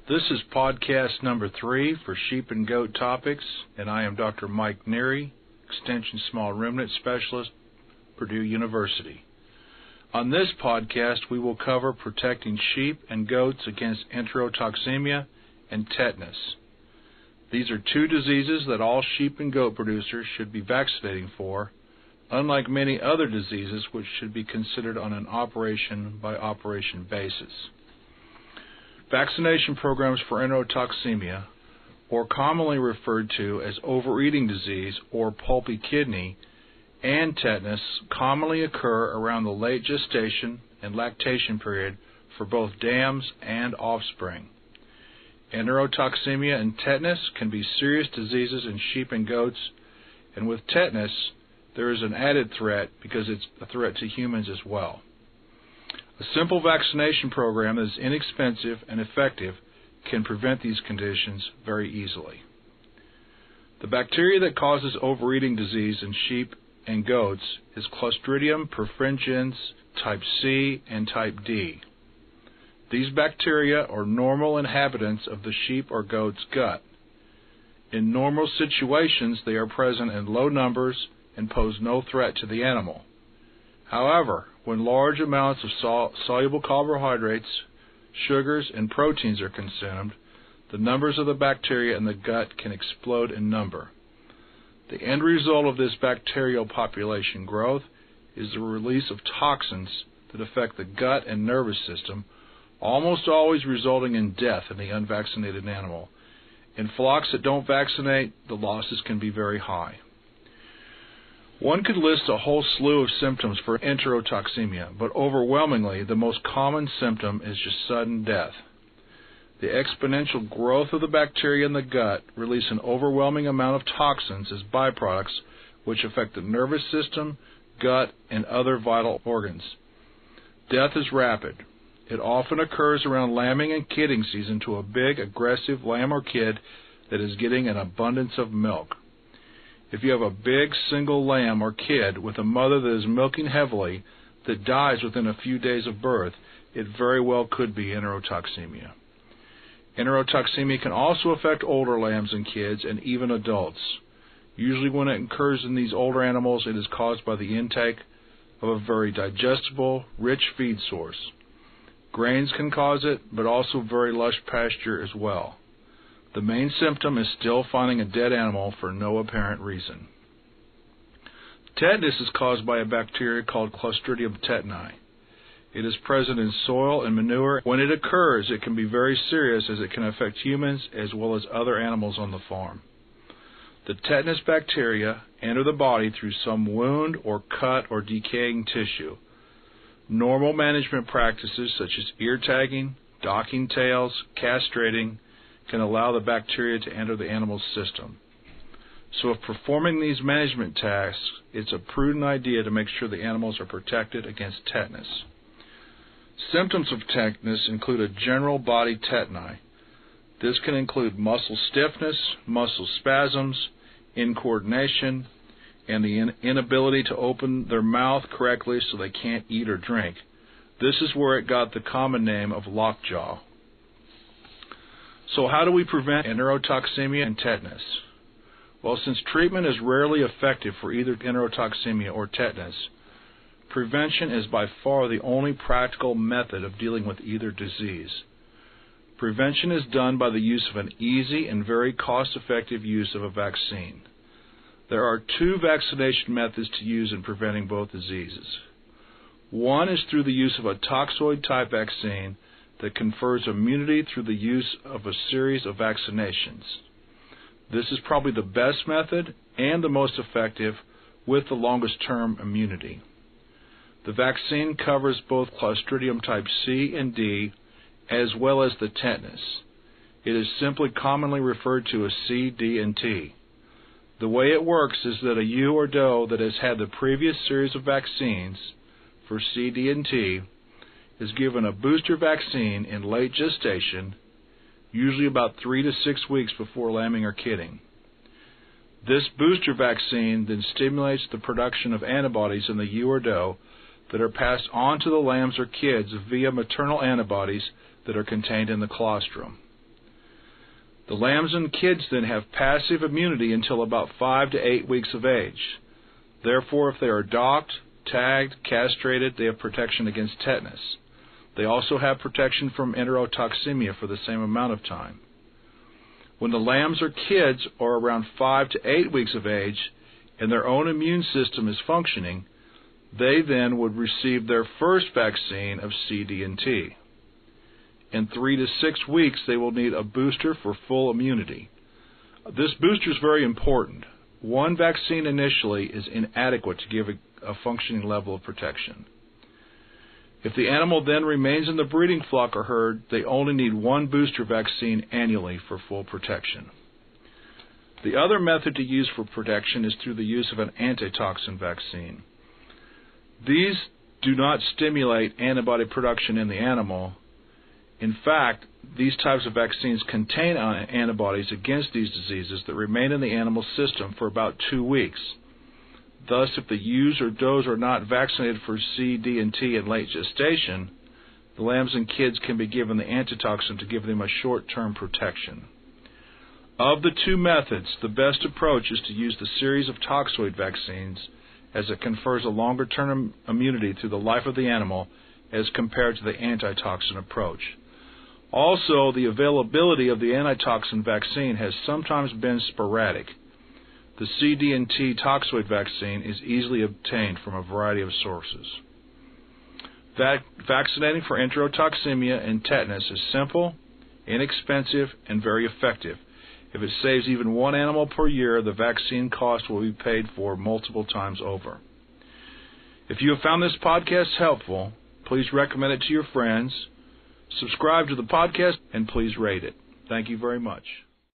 This is podcast number 3 for Sheep and Goat Topics, and I am Dr. Mike Neary, Extension Small Ruminant Specialist, Purdue University. On this podcast, we will cover protecting sheep and goats against enterotoxemia and tetanus. These are two diseases that all sheep and goat producers should be vaccinating for, unlike many other diseases which should be considered on an operation-by-operation basis. Vaccination programs for enterotoxemia, or commonly referred to as overeating disease or pulpy kidney, and tetanus commonly occur around the late gestation and lactation period for both dams and offspring. Enterotoxemia and tetanus can be serious diseases in sheep and goats, and with tetanus, there is an added threat because it's a threat to humans as well. A simple vaccination program that is inexpensive and effective can prevent these conditions very easily. The bacteria that causes overeating disease in sheep and goats is Clostridium perfringens type C and type D. These bacteria are normal inhabitants of the sheep or goat's gut. In normal situations, they are present in low numbers and pose no threat to the animal. However, when large amounts of soluble carbohydrates, sugars, and proteins are consumed, the numbers of the bacteria in the gut can explode in number. The end result of this bacterial population growth is the release of toxins that affect the gut and nervous system, almost always resulting in death in the unvaccinated animal. In flocks that don't vaccinate, the losses can be very high. One could list a whole slew of symptoms for enterotoxemia, but overwhelmingly the most common symptom is just sudden death. The exponential growth of the bacteria in the gut release an overwhelming amount of toxins as byproducts which affect the nervous system, gut, and other vital organs. Death is rapid. It often occurs around lambing and kidding season to a big, aggressive lamb or kid that is getting an abundance of milk. If you have a big single lamb or kid with a mother that is milking heavily that dies within a few days of birth, it very well could be enterotoxemia. Enterotoxemia can also affect older lambs and kids and even adults. Usually when it occurs in these older animals, it is caused by the intake of a very digestible, rich feed source. Grains can cause it, but also very lush pasture as well. The main symptom is still finding a dead animal for no apparent reason. Tetanus is caused by a bacteria called Clostridium tetani. It is present in soil and manure. When it occurs, it can be very serious as it can affect humans as well as other animals on the farm. The tetanus bacteria enter the body through some wound or cut or decaying tissue. Normal management practices such as ear tagging, docking tails, castrating, can allow the bacteria to enter the animal's system. So if performing these management tasks, it's a prudent idea to make sure the animals are protected against tetanus. Symptoms of tetanus include a general body tetani. This can include muscle stiffness, muscle spasms, incoordination, and the inability to open their mouth correctly so they can't eat or drink. This is where it got the common name of lockjaw. So how do we prevent enterotoxemia and tetanus? Well, since treatment is rarely effective for either enterotoxemia or tetanus, prevention is by far the only practical method of dealing with either disease. Prevention is done by the use of an easy and very cost-effective use of a vaccine. There are two vaccination methods to use in preventing both diseases. One is through the use of a toxoid-type vaccine that confers immunity through the use of a series of vaccinations. This is probably the best method and the most effective with the longest-term immunity. The vaccine covers both Clostridium type C and D as well as the tetanus. It is simply commonly referred to as C, D, and T. The way it works is that a ewe or doe that has had the previous series of vaccines for C, D, and T is given a booster vaccine in late gestation, usually about 3 to 6 weeks before lambing or kidding. This booster vaccine then stimulates the production of antibodies in the ewe or doe that are passed on to the lambs or kids via maternal antibodies that are contained in the colostrum. The lambs and kids then have passive immunity until about 5 to 8 weeks of age. Therefore, if they are docked, tagged, castrated, they have protection against tetanus. They also have protection from enterotoxemia for the same amount of time. When the lambs or kids are around 5 to 8 weeks of age and their own immune system is functioning, they then would receive their first vaccine of CD&T. In 3 to 6 weeks, they will need a booster for full immunity. This booster is very important. One vaccine initially is inadequate to give a functioning level of protection. If the animal then remains in the breeding flock or herd, they only need one booster vaccine annually for full protection. The other method to use for protection is through the use of an antitoxin vaccine. These do not stimulate antibody production in the animal. In fact, these types of vaccines contain antibodies against these diseases that remain in the animal system for about 2 weeks. Thus, if the ewes or does are not vaccinated for CD&T in late gestation, the lambs and kids can be given the antitoxin to give them a short-term protection. Of the two methods, the best approach is to use the series of toxoid vaccines, as it confers a longer-term immunity through the life of the animal as compared to the antitoxin approach. Also, the availability of the antitoxin vaccine has sometimes been sporadic. The CD&T toxoid vaccine is easily obtained from a variety of sources. Vaccinating for enterotoxemia and tetanus is simple, inexpensive, and very effective. If it saves even one animal per year, the vaccine cost will be paid for multiple times over. If you have found this podcast helpful, please recommend it to your friends, subscribe to the podcast, and please rate it. Thank you very much.